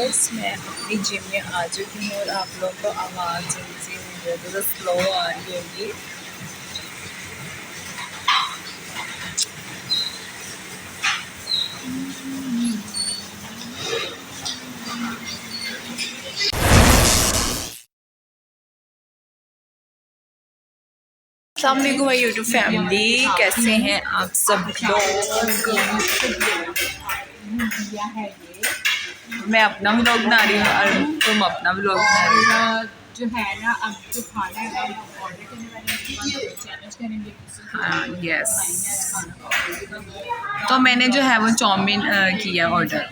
Viewers, मैं अपनी gym में आ चुकी हूँ और आप लोगों को आवाज़ उनसे ज़रा स्लो आ रही होगी। अस्सलाम वालेकुम माय यूट्यूब फैमिली, कैसे हैं आप सब लोग। मैं अपना व्लॉग बना रही हूँ और तुम अपना व्लॉग बना रही हो। जो है ना, अब जो खाना है वो ऑर्डर करने वाले हैं, चैलेंज करेंगे हाँ यस, तो मैंने जो है वो चाउमीन किया ऑर्डर,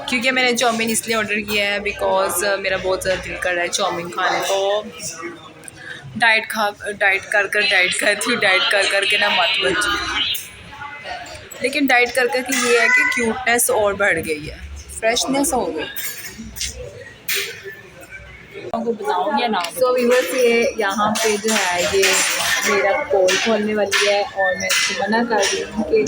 क्योंकि मैंने चाउमीन इसलिए ऑर्डर किया है बिकॉज़ मेरा बहुत ज़्यादा दिल कर रहा है चाउमीन खाने को। डाइट कर करती हूँ, डाइट कर के ना मत बन चुकी, लेकिन डाइट कर के ये है कि क्यूटनेस और बढ़ गई है, फ्रेशनेस हो गई। सो व्यूअर्स, ये यहाँ पे जो है ये मेरा पोल खोलने वाली है और मैं इसको मना कर रही हूँ कि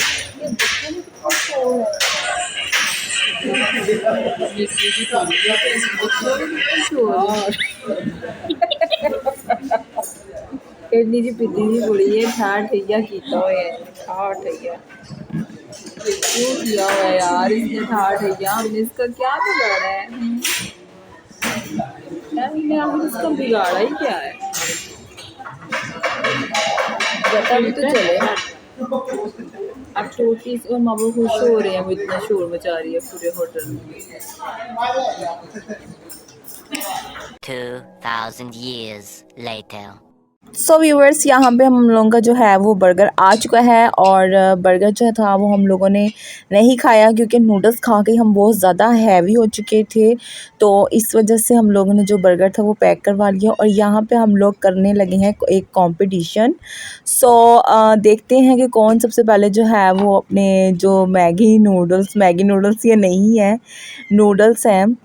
इतनी जी पिद्दी जी कुड़ी है, ठाठ ठैया किया हुआ है, ठाठ ठैया क्यों किया हुआ है यार इसने, ठाठ ठैया हमने इसका क्या बिगाड़ा है हमने, आखिर इसका बिगाड़ा ही क्या है, पता भी तो चले। अब छोटी और माँ बाप खुश हो रहे हैं, वो इतना शोर मचा रही है पूरे होटल में। 2000 years later. सो व्यूवर्स, यहाँ पे हम लोगों का जो है वो बर्गर आ चुका है और बर्गर जो था वो हम लोगों ने नहीं खाया क्योंकि नूडल्स खा के हम बहुत ज़्यादा हैवी हो चुके थे, तो इस वजह से हम लोगों ने जो बर्गर था वो पैक करवा लिया और यहाँ पे हम लोग करने लगे हैं एक कंपटीशन। सो देखते हैं कि कौन सबसे पहले जो है वो अपने जो मैगी नूडल्स ये नहीं है, नूडल्स हैं,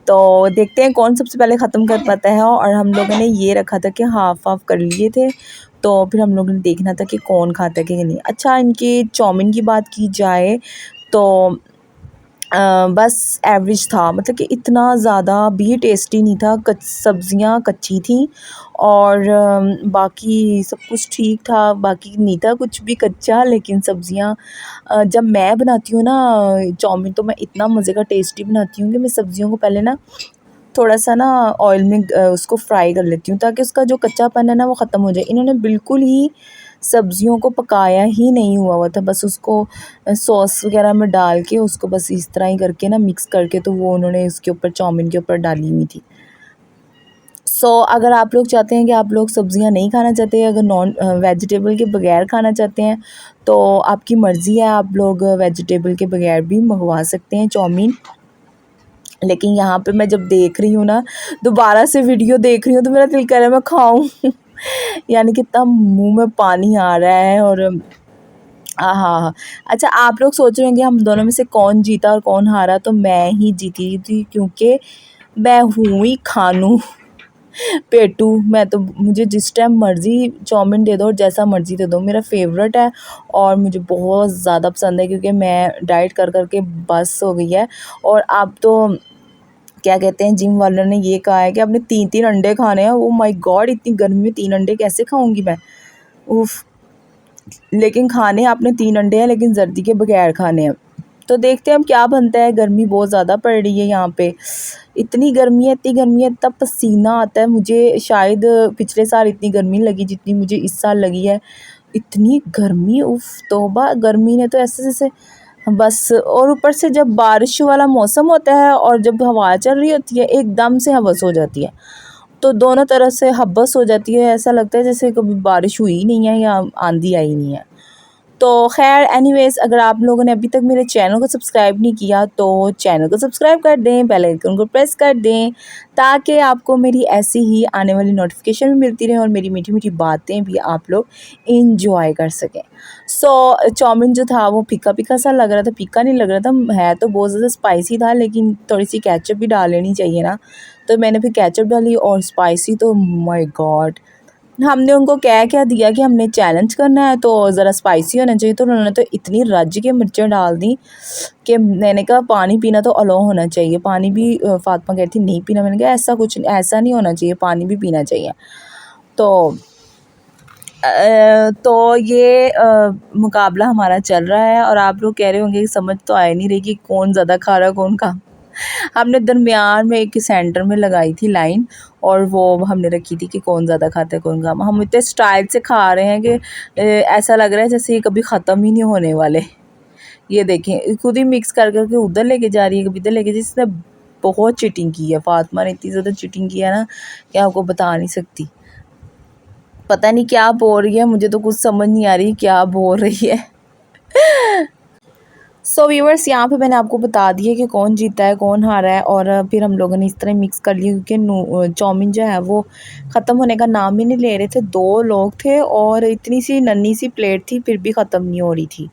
तो देखते हैं कौन सबसे पहले ख़त्म कर पाता है। और हम लोगों ने ये रखा था कि हाफ़ कर लिए थे, तो फिर हम लोगों ने देखना था कि कौन खाता है कि नहीं। अच्छा, इनके चाउमीन की बात की जाए तो बस एवरेज था, मतलब कि इतना ज़्यादा भी टेस्टी नहीं था, सब्ज़ियाँ कच्ची थी और बाकी सब कुछ ठीक था, बाकी नहीं था कुछ भी कच्चा, लेकिन सब्ज़ियाँ जब मैं बनाती हूँ ना चाउमीन तो मैं इतना मज़े का टेस्टी बनाती हूँ कि मैं सब्ज़ियों को पहले ना थोड़ा सा ना ऑयल में उसको फ्राई कर लेती हूँ ताकि उसका जो कच्चापन है ना वो ख़त्म हो जाए। इन्होंने बिल्कुल ही सब्ज़ियों को पकाया ही नहीं हुआ था, बस उसको सॉस वगैरह में डाल के उसको बस इस तरह ही करके ना मिक्स करके तो वो उन्होंने इसके ऊपर चाउमीन के ऊपर डाली हुई थी। सो अगर आप लोग चाहते हैं कि आप लोग सब्ज़ियां नहीं खाना चाहते, अगर नॉन वेजिटेबल के बगैर खाना चाहते हैं तो आपकी मर्ज़ी है, आप लोग वेजिटेबल के बगैर भी मंगवा सकते हैं चाउमीन। लेकिन यहाँ पे मैं जब देख रही हूँ ना, दोबारा से वीडियो देख रही हूँ तो मेरा दिल कर रहा है मैं खाऊं यानी कितना मुंह में पानी आ रहा है। और हाँ हाँ, अच्छा आप लोग सोच रहे होंगे हम दोनों में से कौन जीता और कौन हारा, तो मैं ही जीती थी क्योंकि मैं हूँ ही खानू पेटू। मैं तो, मुझे जिस टाइम मर्ज़ी चाउमीन दे दो और जैसा मर्ज़ी दे दो, मेरा फेवरेट है और मुझे बहुत ज़्यादा पसंद है क्योंकि मैं डाइट कर के बस हो गई है। और अब तो क्या कहते हैं, जिम वालों ने ये कहा है कि आपने 3-3 अंडे खाने हैं। ओह माय गॉड, इतनी गर्मी में 3 अंडे कैसे खाऊंगी मैं, उफ। लेकिन खाने आपने 3 अंडे हैं, लेकिन जर्दी के बगैर खाने हैं। तो देखते हैं अब क्या बनता है। गर्मी बहुत ज़्यादा पड़ रही है यहाँ पे, इतनी गर्मी है, इतना पसीना आता है मुझे, शायद पिछले साल इतनी गर्मी लगी जितनी मुझे इस साल लगी है। इतनी गर्मी, उफ तौबा, गर्मी ने तो ऐसे जैसे बस। और ऊपर से जब बारिश वाला मौसम होता है और जब हवा चल रही होती है एकदम से हवस हो जाती है, तो दोनों तरफ से हब्बस हो जाती है, ऐसा लगता है जैसे कभी बारिश हुई ही नहीं है या आंधी आई नहीं है। तो खैर एनीवेज़, अगर आप लोगों ने अभी तक मेरे चैनल को सब्सक्राइब नहीं किया तो चैनल को सब्सक्राइब कर दें, बेल आइकन को प्रेस कर दें ताकि आपको मेरी ऐसी ही आने वाली नोटिफिकेशन भी मिलती रहे और मेरी मीठी मीठी बातें भी आप लोग इंजॉय कर सकें। सो चाउमीन जो था वो फीका फीका सा लग रहा था, फीका नहीं लग रहा था, है तो बहुत ज़्यादा स्पाइसी था, लेकिन थोड़ी सी केचप भी डाल लेनी चाहिए ना, तो मैंने फिर केचप डाली और स्पाइसी तो माय गॉड, हमने उनको क्या दिया कि हमने चैलेंज करना है तो ज़रा स्पाइसी होना चाहिए, तो उन्होंने तो इतनी रज के मिर्चें डाल दी कि मैंने कहा पानी पीना तो अलाउ होना चाहिए। पानी भी फातिमा कहती नहीं पीना, मैंने कहा ऐसा नहीं होना चाहिए, पानी भी पीना चाहिए। तो ये मुकाबला हमारा चल रहा है और आप लोग कह रहे होंगे कि समझ तो आ नहीं रही कि कौन ज़्यादा खा रहा है कौन कम। हमने दरमियान में एक सेंटर में लगाई थी लाइन, और वो हमने रखी थी कि कौन ज़्यादा खाता है कौन कम। हम इतने स्टाइल से खा रहे हैं कि ऐसा लग रहा है जैसे ये कभी ख़त्म ही नहीं होने वाले। ये देखें खुद ही मिक्स कर करके उधर लेके जा रही है, कभी इधर लेके, जिसने बहुत चीटिंग की है। फातिमा ने इतनी ज़्यादा चीटिंग की है ना कि आपको बता नहीं सकती। पता नहीं क्या बोल रही है, मुझे तो कुछ समझ नहीं आ रही क्या बोल रही है। सो व्यूअर्स, यहाँ पे मैंने आपको बता दिया कि कौन जीता है कौन हारा है, और फिर हम लोगों ने इस तरह मिक्स कर लिया क्योंकि चाउमीन जो है वो ख़त्म होने का नाम ही नहीं ले रहे थे। 2 लोग थे और इतनी सी नन्ही सी प्लेट थी, फिर भी ख़त्म नहीं हो रही थी।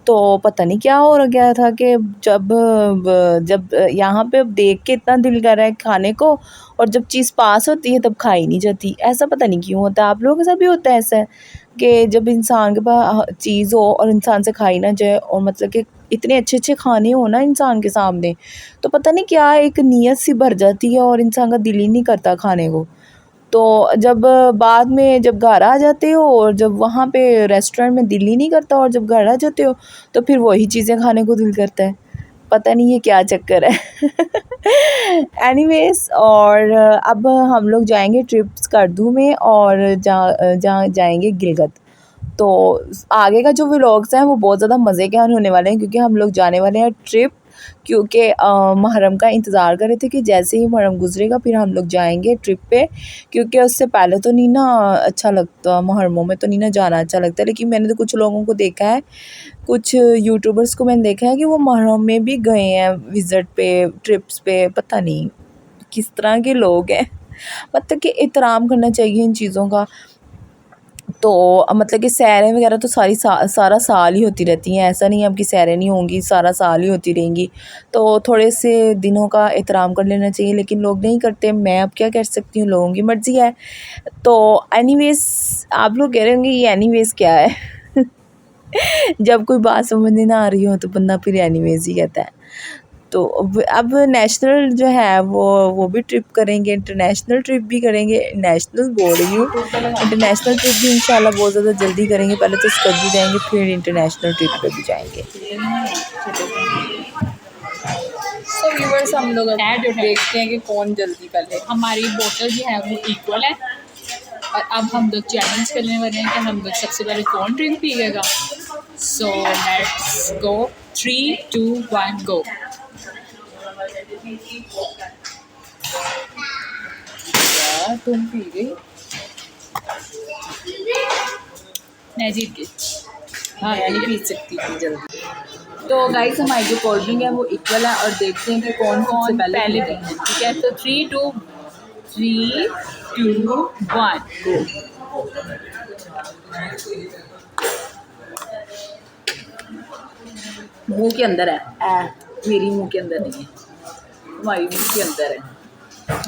तो पता नहीं क्या हो गया था कि जब यहाँ पे अब देख के इतना दिल कर रहा है खाने को, और जब चीज़ पास होती है तब खाई नहीं जाती। ऐसा पता नहीं क्यों होता है, आप लोगों के साथ भी होता है ऐसा कि जब इंसान के पास चीज़ हो और इंसान से खाई ना जाए, और मतलब कि इतने अच्छे अच्छे खाने हो ना इंसान के सामने, तो पता नहीं क्या एक नीयत सी भर जाती है और इंसान का दिल ही नहीं करता खाने को। तो जब बाद में जब घर आ जाते हो और जब वहाँ पे रेस्टोरेंट में दिल ही नहीं करता, और जब घर आ जाते हो तो फिर वही चीज़ें खाने को दिल करता है। पता नहीं ये क्या चक्कर है। एनीवेज, और अब हम लोग जाएंगे ट्रिप्स करदू में, और जहाँ जाएंगे गिलगत। तो आगे का जो व्लॉग्स हैं वो बहुत ज़्यादा मज़े के होने वाले हैं, क्योंकि हम लोग जाने वाले हैं ट्रिप। क्योंकि मुहर्रम का इंतज़ार कर रहे थे कि जैसे ही मुहर्रम गुजरेगा फिर हम लोग जाएंगे ट्रिप पे, क्योंकि उससे पहले तो नहीं ना अच्छा लगता, मुहर्रमों में तो नहीं ना जाना अच्छा लगता। लेकिन मैंने तो कुछ लोगों को देखा है, कुछ यूट्यूबर्स को मैंने देखा है कि वो मुहर्रम में भी गए हैं विज़िट पे, ट्रिप्स पे। पता नहीं किस तरह के लोग हैं। मतलब कि एहतराम करना चाहिए इन चीज़ों का। तो मतलब कि सैरें वगैरह तो सारा साल ही होती रहती हैं, ऐसा नहीं है अब कि सैरें नहीं होंगी, सारा साल ही होती रहेंगी। तो थोड़े से दिनों का एहतराम कर लेना चाहिए, लेकिन लोग नहीं करते। मैं अब क्या कर सकती हूँ, लोगों की मर्ज़ी है। तो एनीवेज़, आप लोग कह रहे होंगे ये एनीवेज़ क्या है। जब कोई बात समझ नहीं ना आ रही हो तो बंदा फिर एनीवेज़ ही कहता है। तो अब नेशनल जो है वो भी ट्रिप करेंगे, इंटरनेशनल ट्रिप भी करेंगे। नेशनल बोल रही हूँ, इंटरनेशनल ट्रिप भी इंशाल्लाह बहुत ज़्यादा जल्दी करेंगे। पहले तो स्कर्दू जाएंगे, फिर इंटरनेशनल ट्रिप पे भी जाएंगे। सो व्यूअर्स, हम लोग अब देखते हैं कि कौन जल्दी कर ले। हमारी बोतल जो है वो इक्वल है, और अब हम लोग चैलेंज करने वाले हैं कि हम लोग सबसे पहले कौन ड्रिंक पिएगा। सो लेट्स गो, 3 2 1 गो। यार तुम पी गई। मैं जीत गई। हाँ, यानी पी सकती थी जल्दी। तो गाइस, हमारी जो कोल्ड ड्रिंक है वो इक्वल है, और देखते हैं कि कौन सबसे कौन पहले पीता है। ठीक है, तो 3 2 1 गो। मुंह के अंदर है, मेरी मुंह के अंदर नहीं है, तुम्हारी मुंह के अंदर है।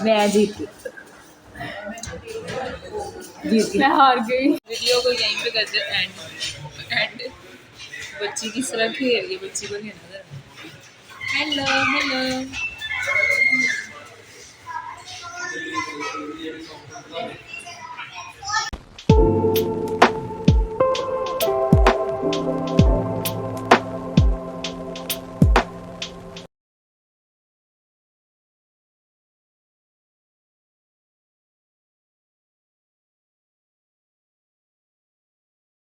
मैं जीती, जीती। मैं हार गई। वीडियो को यहीं पे कर दे एंड बच्ची की तरह खेल रही है, बच्ची को नहीं नजर। Hello hello.